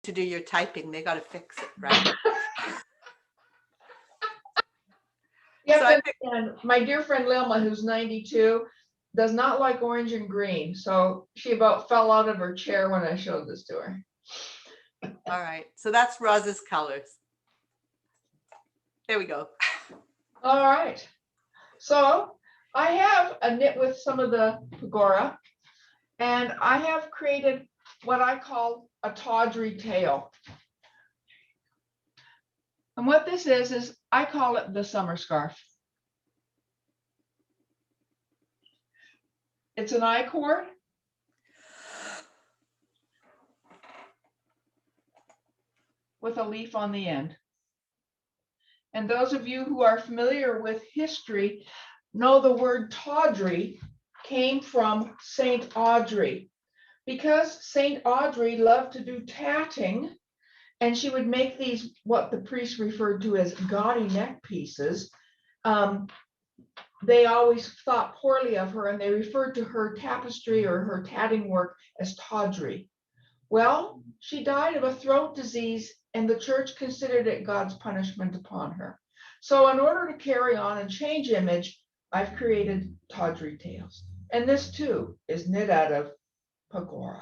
to do your typing. They got to fix it, right? Yep, So and my dear friend Lilma, who's 92, does not like orange and green. So she about fell out of her chair when I showed this to her. all right. So that's Roz's colors. There we go. All right. So I have a knit with some of the Pagora, and I have created what I call a tawdry tail. And what this is I call it the summer scarf. It's an I-cord. With a leaf on the end. And those of you who are familiar with history know the word tawdry came from Saint Audrey, because Saint Audrey loved to do tatting, and she would make these, what the priests referred to as gaudy neck pieces. They always thought poorly of her, and they referred to her tapestry or her tatting work as tawdry. Well, she died of a throat disease, and the church considered it God's punishment upon her. So in order to carry on and change image, I've created tawdry tails. And this too is knit out of Pagora.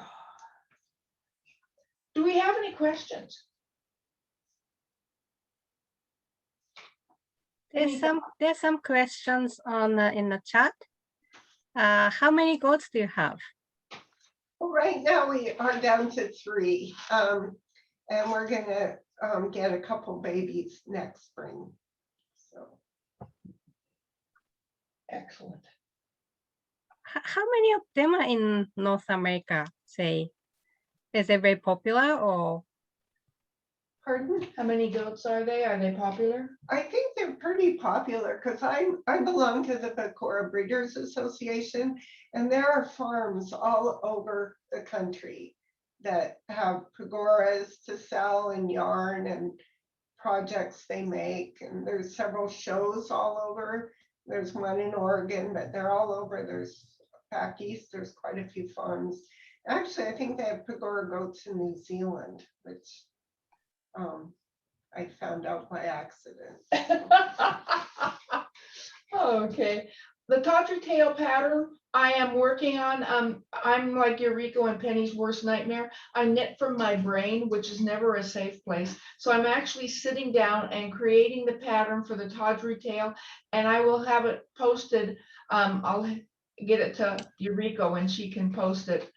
Do we have any questions? There's some questions on in the chat. How many goats do you have? Well, right now we are down to 3, and we're gonna get a couple babies next spring. So Excellent. How many of them are in North America, say? Is it very popular or? Pardon? How many goats are they? Are they popular? I think they're pretty popular because I belong to the Pagora Breeders Association, and there are farms all over the country that have Pagoras to sell and yarn and projects they make. And there's several shows all over. There's one in Oregon, but they're all over. There's back east, there's quite a few farms. Actually, I think they have Pagora goats in New Zealand, which I found out by accident. Okay. The tawdry tail pattern I am working on. I'm like Yoriko and Penny's worst nightmare. I knit from my brain, which is never a safe place. So I'm actually sitting down and creating the pattern for the tawdry tail, and I will have it posted. I'll get it to Yoriko and she can post it.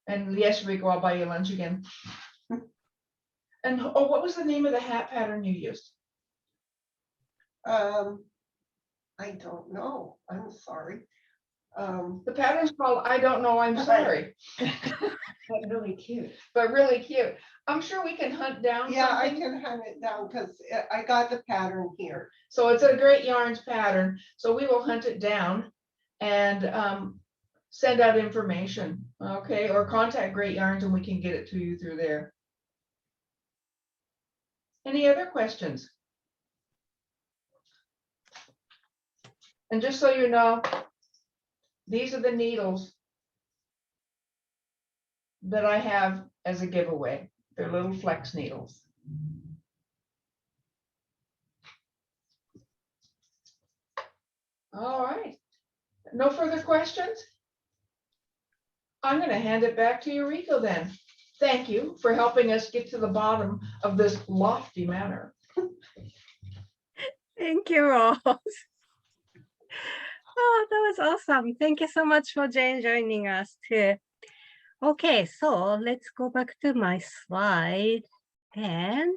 And yes, Yoriko, I'll buy you lunch again. And oh, what was the name of the hat pattern you used? I don't know. I'm sorry. The pattern's called I Don't Know, I'm Sorry. But really cute. But really cute. I'm sure we can hunt down. Yeah, I something. can hunt it down because I got the pattern here. So it's a Great Yarns pattern. So we will hunt it down and send out information. Okay, or contact Great Yarns and we can get it to you through there. Any other questions? And just so you know, these are the needles that I have as a giveaway. They're little flex needles. All right. No further questions? I'm going to hand it back to Yoriko then. Thank you for helping us get to the bottom of this lofty matter. Thank you, Rose. Oh, that was awesome. Thank you so much for Jane joining us too. Okay, so let's go back to my slide. And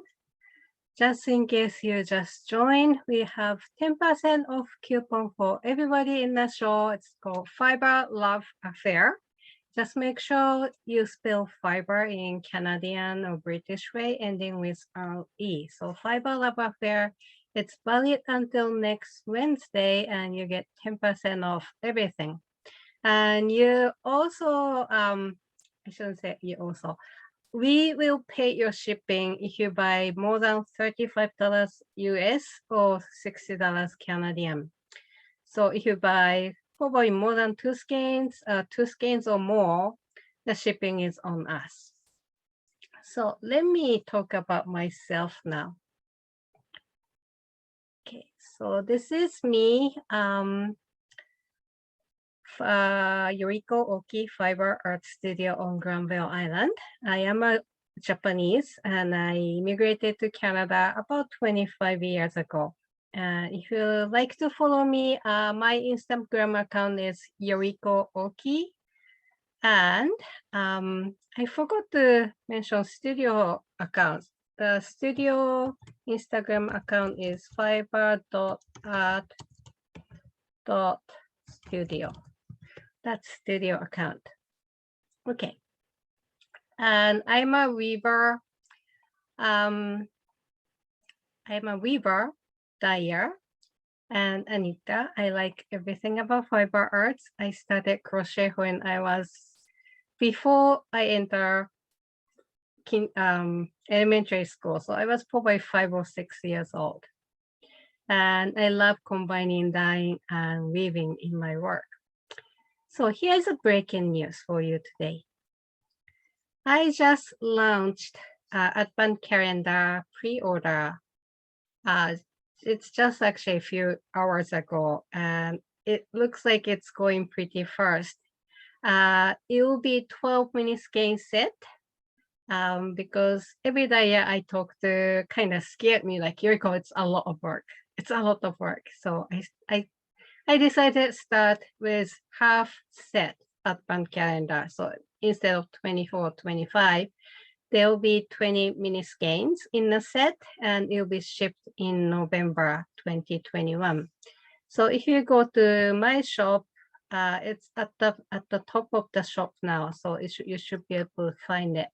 just in case you just joined, we have 10% off coupon for everybody in the show. It's called Fibre Love Affair. Just make sure you spell fiber in Canadian or British way, ending with E. So Fibre Love Affair, it's valid until next Wednesday, and you get 10% off everything. And you also, I shouldn't say you also, we will pay your shipping if you buy more than $35 US or $60 Canadian. So if you buy probably more than two skeins or more, the shipping is on us. So let me talk about myself now. Okay, so this is me, Yoriko Oki, Fibre Art Studio on Granville Island. I am a Japanese and I immigrated to Canada about 25 years ago. If you like to follow me, my Instagram account is Yoriko Oki. And I forgot to mention studio accounts. The studio Instagram account is fibre.art.studio. That's studio account. Okay. And I'm a weaver. I'm a weaver, dyer, and Anita. I like everything about fiber arts. I started crochet when I was, before I entered elementary school. So I was probably 5 or 6 years old. And I love combining dyeing and weaving in my work. So here's a breaking news for you today. I just launched Advent Calendar pre-order. It's just actually a few hours ago, and it looks like it's going pretty fast. It will be 12 mini skein set. Because every day I talk to kind of scared me like, Yoriko, it's a lot of work. It's a lot of work. So I decided to start with half set Advent calendar. So instead of 24, 25, there will be 20 mini skeins in the set and it will be shipped in November 2021. So if you go to my shop, it's at the top of the shop now. So you should be able to find it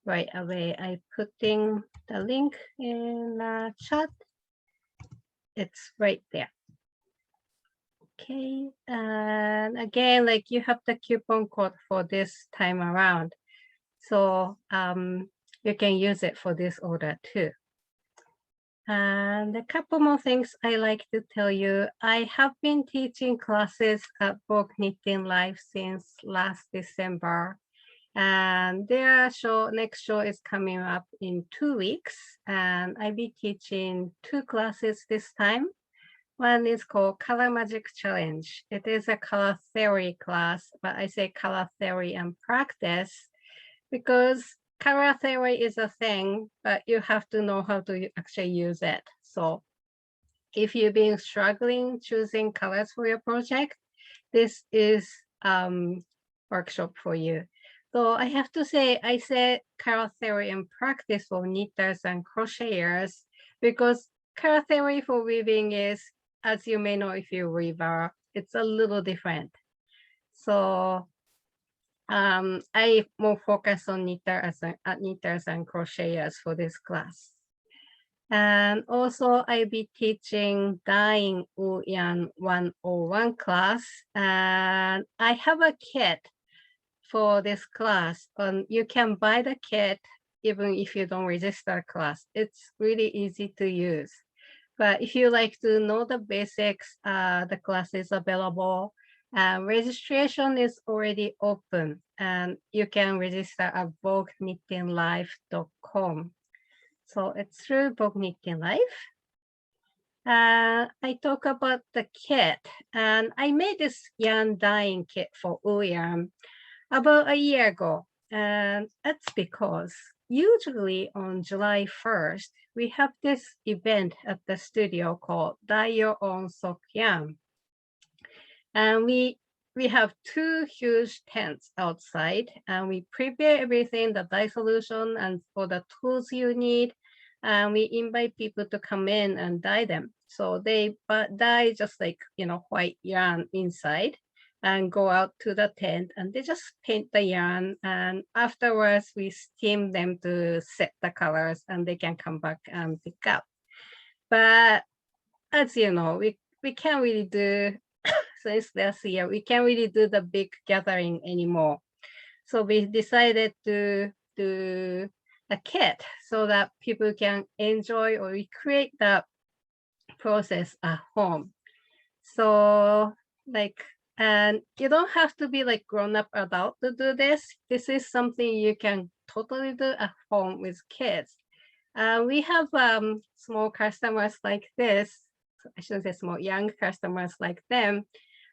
right away. I putting the link in the chat. It's right there. Okay, and again, like you have the coupon code for this time around. So you can use it for this order too. And a couple more things I like to tell you. I have been teaching classes at Vogue Knitting Live since last December. And their next show is coming up in 2 weeks. And I'll be teaching 2 classes this time. One is called Color Magic Challenge. It is a color theory class, but I say color theory and practice because color theory is a thing, but you have to know how to actually use it. So if you've been struggling choosing colors for your project, this is workshop for you. So I have to say, I said color theory and practice for knitters and crocheters because color theory for weaving is, as you may know if you're a weaver, it's a little different. So I more focus on knitters and crocheters for this class. And also I'll be teaching dyeing wool yarn 101 class. And I have a kit for this class. You can buy the kit even if you don't register class. It's really easy to use. But if you like to know the basics, the class is available. Registration is already open and you can register at vogueknittinglive.com. So it's through Vogue Knitting Live. I talk about the kit and I made this yarn dyeing kit for wool yarn about a year ago. And that's because usually on July 1st, we have this event at the studio called Dye Your Own Sock Yarn. And we have 2 huge tents outside and we prepare everything, the dye solution and for the tools you need. And we invite people to come in and dye them. So they dye just like, white yarn inside and go out to the tent and they just paint the yarn. And afterwards we steam them to set the colors and they can come back and pick up. But as you know, we can't really do, since last year, we can't really do the big gathering anymore. So we decided to do a kit so that people can enjoy or recreate the process at home. So and you don't have to be like grown-up adult to do this. This is something you can totally do at home with kids. We have small customers like this. I shouldn't say small, young customers like them.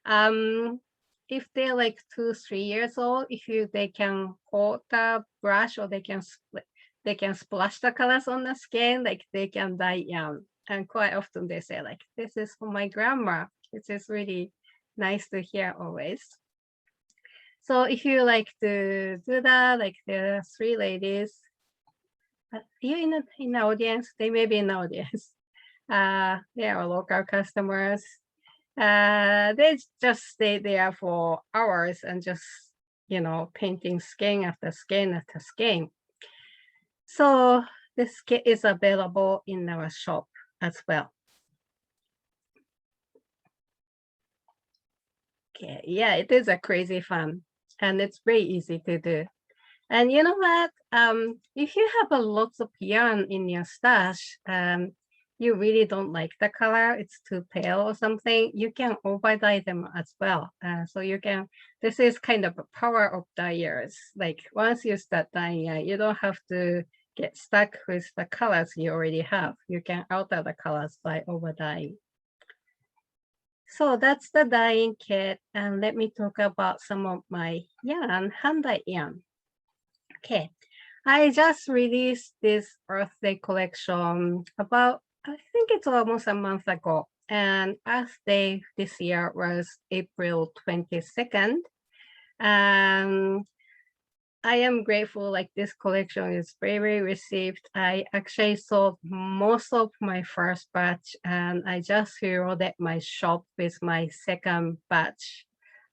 If they're like 2-3 years old, they can hold the brush or they can splash the colors on the skin, like they can dye young. And quite often they say like, this is for my grandma, which is really nice to hear always. So if you like to do that, like there are 3 ladies. Are you in the audience? They may be in the audience. They are local customers. They just stay there for hours and just, painting skein after skein after skein. So this kit is available in our shop as well. Okay, yeah, it is a crazy fun and it's very easy to do. And you know what? If you have a lots of yarn in your stash, you really don't like the color, it's too pale or something, you can over dye them as well. So you can, this is kind of a power of dyers. Like once you start dyeing, you don't have to get stuck with the colors you already have. You can alter the colors by over dyeing. So that's the dyeing kit. And let me talk about some of my yarn, hand dyed yarn. Okay, I just released this Earth Day collection about, I think it's almost a month ago. And Earth Day this year was April 22nd. And I am grateful, like this collection is very received. I actually sold most of my first batch and I just reloaded my shop with my second batch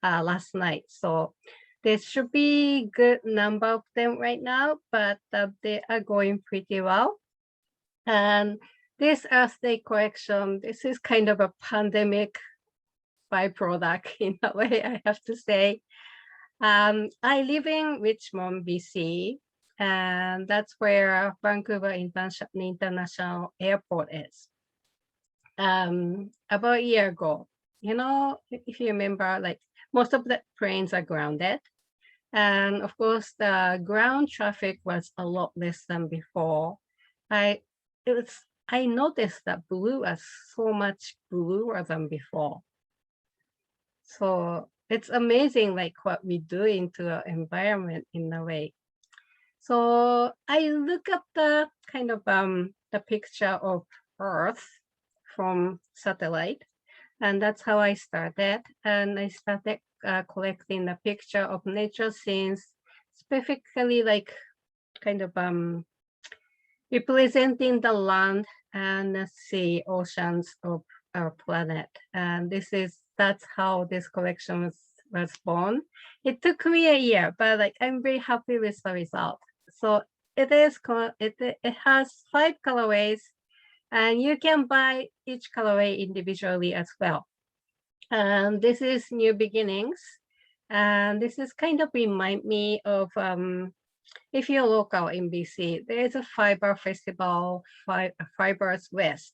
last night. So there should be good number of them right now, but they are going pretty well. And this Earth Day collection, this is kind of a pandemic byproduct in a way, I have to say. I live in Richmond, BC, and that's where Vancouver International Airport is. About a year ago, if you remember, like most of the planes are grounded. And of course, the ground traffic was a lot less than before. I noticed that blue was so much bluer than before. So it's amazing, like what we do into our environment in a way. So I look at the kind of the picture of Earth from satellite, and that's how I started. And I started collecting the picture of nature scenes, specifically like kind of representing the land and the sea, oceans of our planet. And that's how this collection was born. It took me a year, but like I'm very happy with the result. So it has 5 colorways, and you can buy each colorway individually as well. And this is New Beginnings, and this is kind of remind me of if you're local in BC, there is a fiber festival, Fibers West.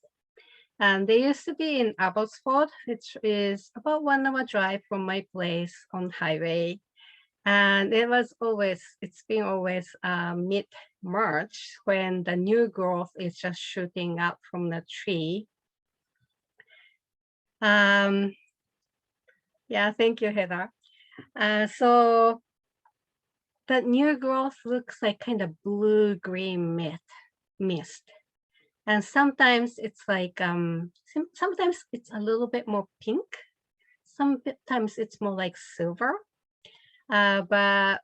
And they used to be in Abbotsford, which is about 1 hour drive from my place on highway. And it's been always mid-March when the new growth is just shooting up from the tree. Yeah, thank you, Heather. So the new growth looks like kind of blue-green mist. And sometimes it's like, sometimes it's a little bit more pink. Sometimes it's more like silver. But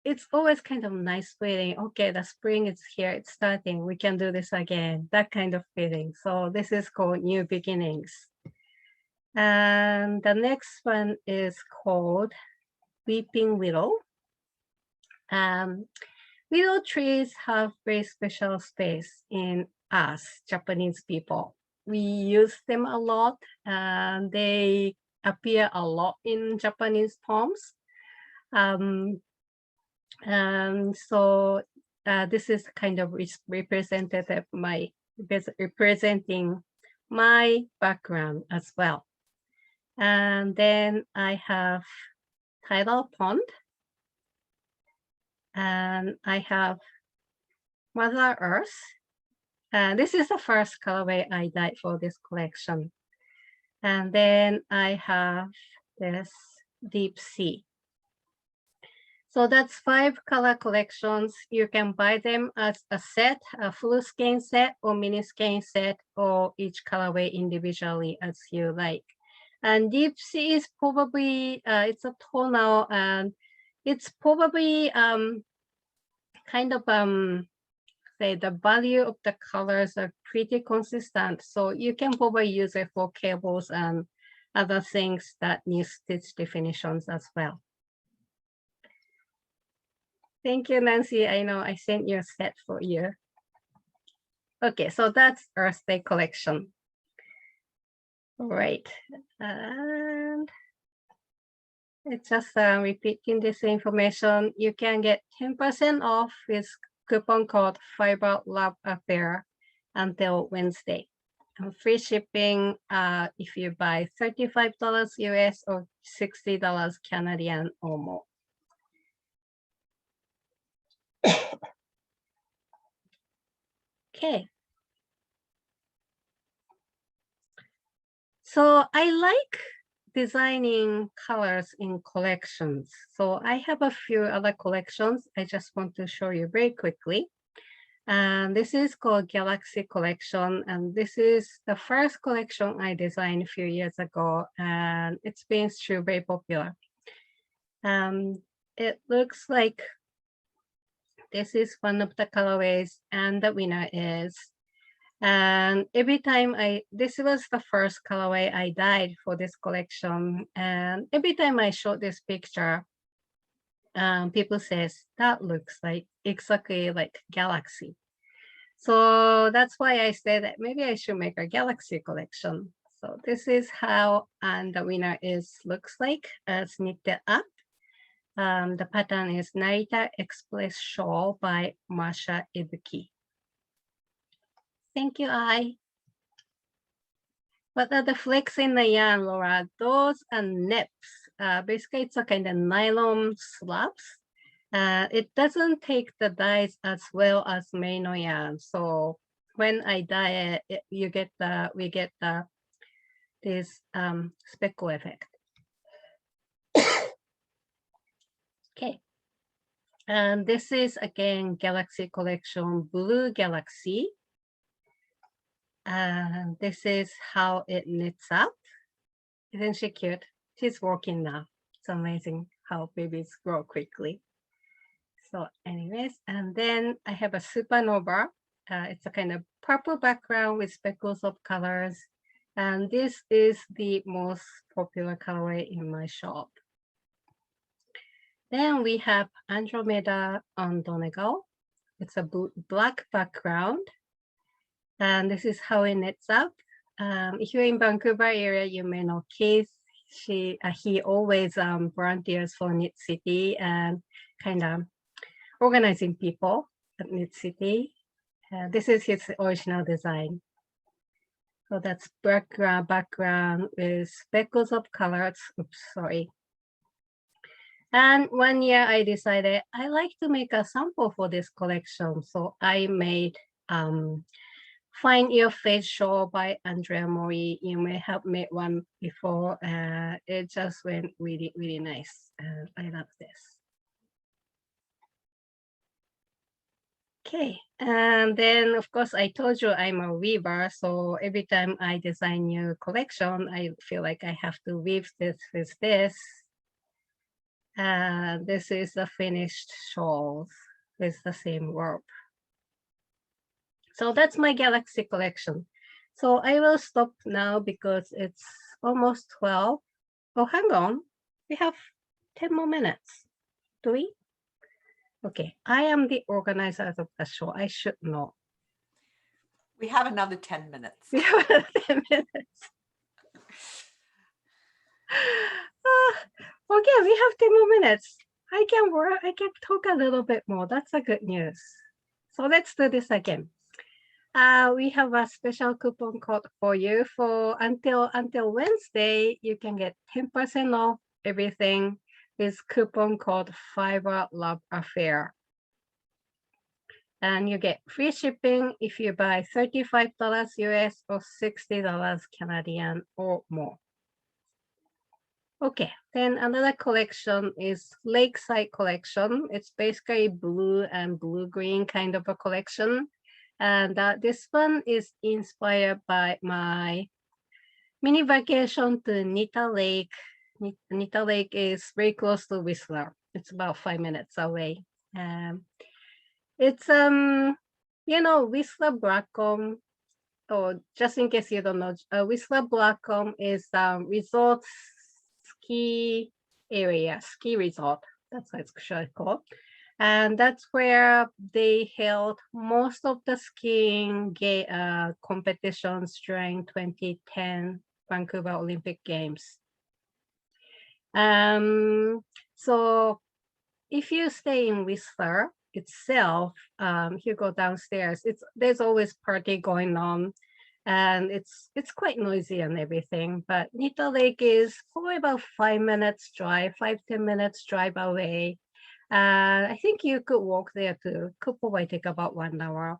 it's always kind of nice feeling. Okay, the spring is here, it's starting. We can do this again, that kind of feeling. So this is called New Beginnings. And the next one is called Weeping Willow. Willow trees have very special space in us, Japanese people. We use them a lot, and they appear a lot in Japanese poems. And so this is kind of representative, representing my background as well. And then I have Tidal Pond. And I have Mother Earth. This is the first colorway I dyed for this collection. And then I have this Deep Sea. So that's 5 color collections. You can buy them as a set, a full skein set or mini skein set, or each colorway individually as you like. And Deep Sea is probably, it's a tonal, and it's probably kind of, say the value of the colors are pretty consistent. So you can probably use it for cables and other things that need stitch definitions as well. Thank you, Nancy. I know I sent you a set for you. Okay, so that's Earth Day collection. All right, and it's just repeating this information. You can get 10% off with coupon code Fibre Love Affair until Wednesday. And free shipping if you buy $35 US or $60 Canadian or more. Okay. So I like designing colors in collections. So I have a few other collections. I just want to show you very quickly. And this is called Galaxy Collection. And this is the first collection I designed a few years ago. And it's been still very popular. It looks like this is one of the colorways and the winner is. And every time this was the first colorway I dyed for this collection. And every time I show this picture, people says, that looks like exactly like Galaxy. So that's why I said that maybe I should make a Galaxy collection. So this is how and the winner is looks like as knitted up. The pattern is Narita Express Shawl by Marsha Ibuki. Thank you, Ai. What are the flecks in the yarn, Laura? Those are nips. Basically, it's a kind of nylon slabs. It doesn't take the dyes as well as merino yarn. So when I dye it, we get this speckle effect. Okay. And this is again Galaxy Collection Blue Galaxy. And this is how it knits up. Isn't she cute? She's walking now. It's amazing how babies grow quickly. So anyways, and then I have a Supernova. It's a kind of purple background with speckles of colors. And this is the most popular colorway in my shop. Then we have Andromeda on Donegal. It's a black background. And this is how it knits up. If you're in Vancouver area, you may know Keith. He always volunteers for Knit City and kind of organizing people at Knit City. This is his original design. So that's background with speckles of colors. Oops, sorry. And one year I decided I like to make a sample for this collection. So I made Find Your Face Shawl by Andrea Mori. You may have made one before. It just went really, really nice. I love this. Okay, and then of course I told you I'm a weaver. So every time I design new collection, I feel like I have to weave this with this. This is the finished shawls with the same warp. So that's my Galaxy collection. So I will stop now because it's almost 12. Oh, hang on. We have 10 more minutes. Do we? Okay, I am the organizer of the show. I should know. We have another 10 minutes. We have 10 minutes. Okay, we have 10 more minutes. I can work. I can talk a little bit more. That's a good news. So let's do this again. We have a special coupon code for you for until Wednesday. You can get 10% off everything with coupon code Fibre Love Affair. And you get free shipping if you buy $35 US or $60 Canadian or more. Okay, then another collection is Lakeside Collection. It's basically blue and blue-green kind of a collection. And this one is inspired by my mini vacation to Nita Lake. Nita Lake is very close to Whistler. It's about 5 minutes away. It's, you know, Whistler Blackcomb, or just in case you don't know, Whistler Blackcomb is resort ski area, ski resort. That's what it's actually called. And that's where they held most of the skiing competitions during 2010 Vancouver Olympic Games. So if you stay in Whistler itself, if you go downstairs, there's always party going on, and it's quite noisy and everything. But Nita Lake is probably about 5 minutes drive, 5-10 minutes drive away. I think you could walk there too. Could probably take about 1 hour.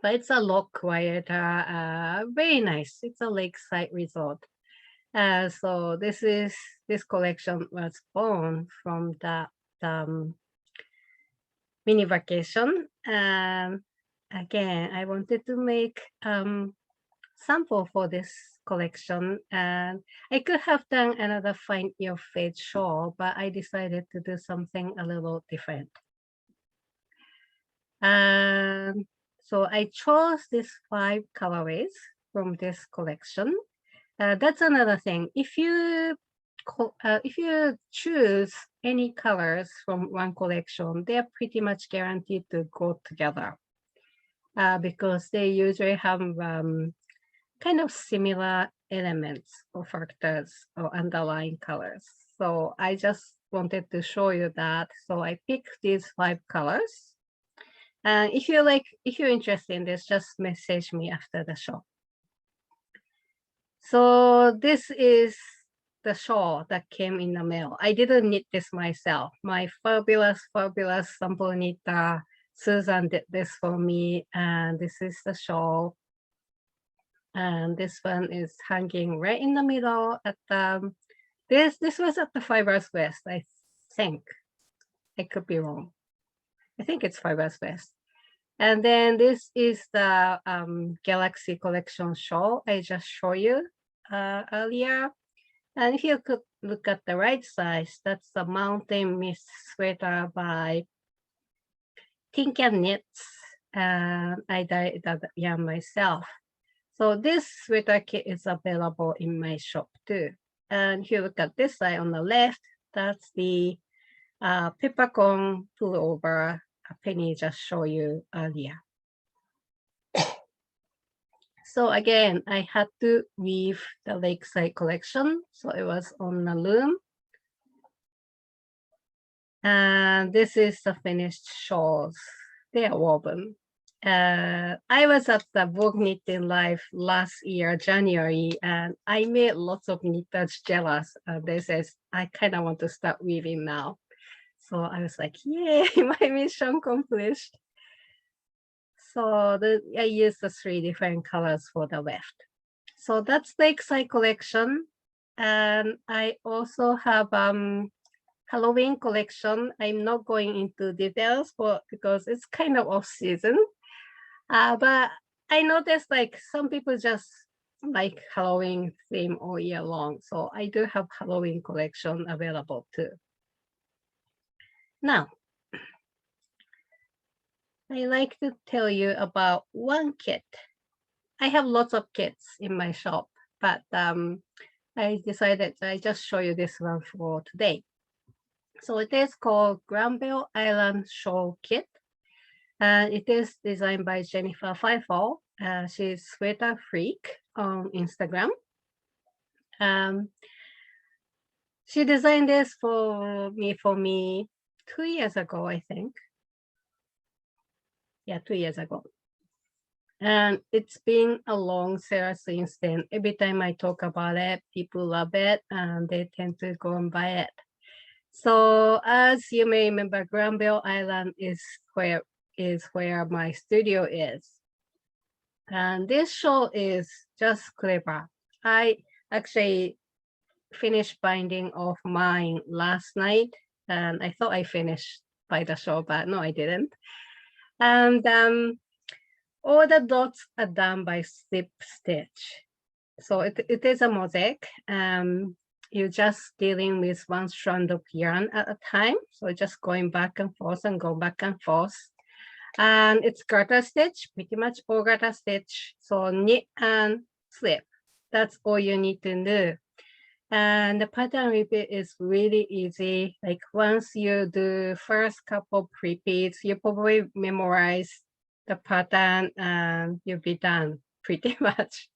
But it's a lot quieter, very nice. It's a lakeside resort. So this collection was born from that mini vacation. Again, I wanted to make sample for this collection, and I could have done another find your fate shawl, but I decided to do something a little different. So I chose these 5 colorways from this collection. That's another thing. If you choose any colors from one collection, they're pretty much guaranteed to go together because they usually have kind of similar elements or factors or underlying colors. So I just wanted to show you that. So I picked these 5 colors. And if you're interested in this, just message me after the show. So this is the shawl that came in the mail. I didn't knit this myself. My fabulous sample knitter, Susan, did this for me. And this is the shawl. And this one is hanging right in the middle at the, this was at the Fibre West, I think. I could be wrong. I think it's Fibre West. And then this is the Galaxy Collection shawl I just showed you earlier. And if you could look at the right size, that's the Mountain Mist sweater by Tinker Knits. I dyed the yarn myself. So this sweater kit is available in my shop too. And if you look at this side on the left, that's the peppercorn pullover Penny just showed you earlier. So again, I had to weave the Lakeside Collection. So it was on the loom. And this is the finished shawls. They are woven. I was at the Vogue Knitting Live last year, January, and I made lots of knitters jealous. They says, I kind of want to start weaving now. So I was like, yay, my mission accomplished. So I used the 3 different colors for the weft. So that's the Lakeside Collection. And I also have Halloween collection. I'm not going into details because it's kind of off season. But I noticed like some people just like Halloween theme all year long. So I do have Halloween collection available too. Now, I like to tell you about one kit. I have lots of kits in my shop, but I decided I just show you this one for today. So it is called Granville Island Shawl Kit. And it is designed by Jennifer Feifel. She's Sweater Freak on Instagram. She designed this for me 2 years ago, I think. Yeah, 2 years ago. And it's been a long seller since then. Every time I talk about it, people love it and they tend to go and buy it. So as you may remember, Granville Island is where is where my studio is. And this shawl is just clever. I actually finished binding of mine last night, and I thought I finished by the shawl, but no, I didn't. And all the dots are done by slip stitch. So it is a mosaic. You're just dealing with one strand of yarn at a time. So just going back and forth and go back and forth. And it's garter stitch, pretty much all garter stitch. So knit and slip. That's all you need to do. And the pattern repeat is really easy. Like once you do first couple repeats, you probably memorize the pattern and you'll be done pretty much.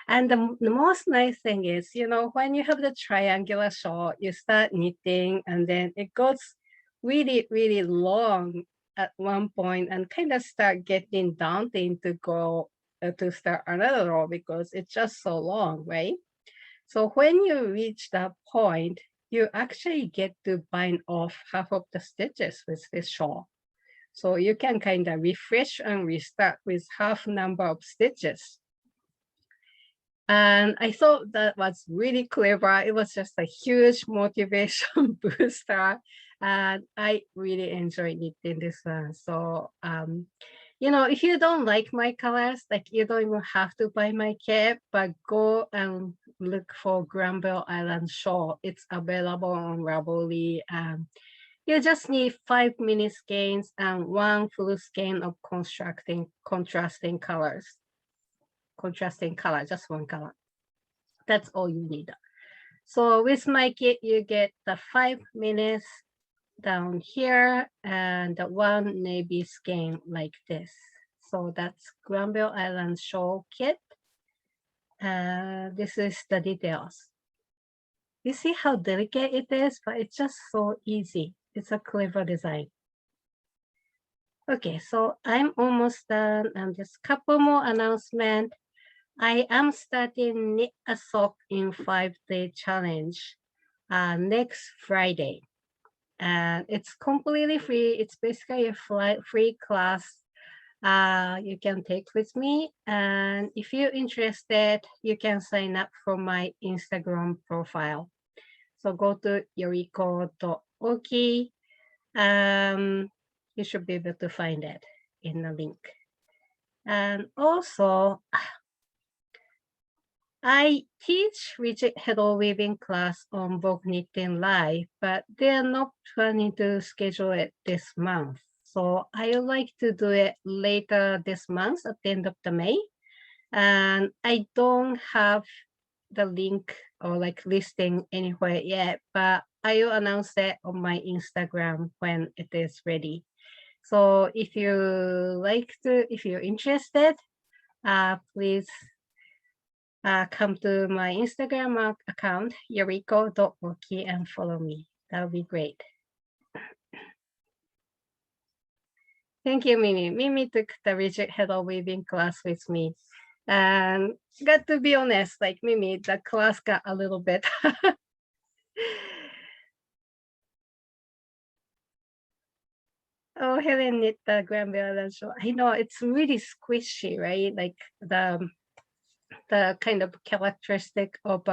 And the most nice thing is, you know, when you have the triangular shawl, you start knitting and then it goes really, really long at one point and kind of start getting daunting to go to start another row because it's just so long, right? So when you reach that point, you actually get to bind off half of the stitches with this shawl. So you can kind of refresh and restart with half number of stitches. And I thought that was really clever. It was just a huge motivation booster. And I really enjoyed knitting this one. So, you know, if you don't like my colors, like you don't even have to buy my kit, but go and look for Granville Island shawl. It's available on Ravelry. You just need 5 mini skeins and 1 full skein of contrasting colors. Contrasting color, just 1 color. That's all you need. So with my kit, you get the 5 minis down here and the 1 navy skein like this. So that's Granville Island shawl kit. This is the details. You see how delicate it is, but it's just so easy. It's a clever design. Okay, so I'm almost done. Just a couple more announcements. I am starting Knit a Sock in 5-day challenge next Friday. And it's completely free. It's basically a free class you can take with me. And if you're interested, you can sign up for my Instagram profile. So go to yoriko.oki. You should be able to find it in the link. And also, I teach rigid heddle weaving class on Vogue Knitting Live, but they're not planning to schedule it this month. So I would like to do it later this month at the end of the May. And I don't have the link or like listing anywhere yet, but I will announce it on my Instagram when it is ready. So if you're interested, please come to my Instagram account, yoriko.oki, and follow me. That would be great. Thank you, Mimi. Mimi took the rigid heddle weaving class with me. And got to be honest, like Mimi, the class got a little bit. Oh, Helen knit the Granville Island shawl. I know it's really squishy, right? Like the kind of characteristic of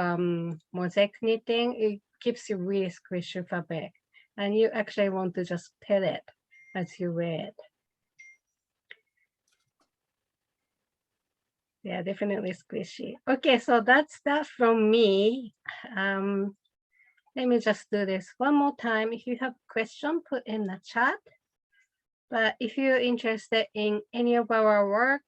mosaic knitting, it keeps you really squishy fabric. And you actually want to just pet it as you wear it. Yeah, definitely squishy. Okay, so that's that from me. Let me just do this one more time. If you have a question, put in the chat. But if you're interested in any of our work,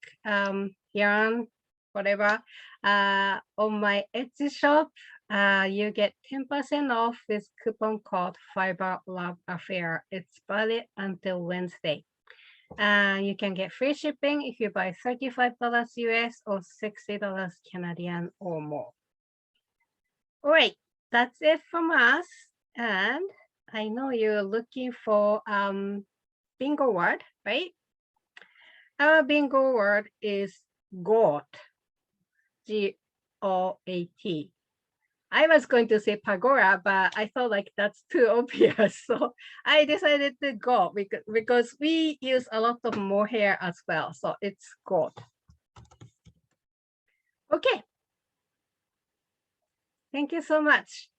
yarn, whatever, on my Etsy shop, you get 10% off with coupon code Fibre Love Affair. It's valid until Wednesday. You can get free shipping if you buy $35 US or $60 Canadian or more. All right, that's it from us. And I know you're looking for bingo word, right? Our bingo word is GOAT, G-O-A-T. I was going to say Pagora, but I thought like that's too obvious. So I decided to go because we use a lot of mohair as well. So it's gold. Okay. Thank you so much.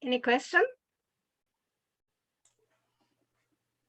Any question?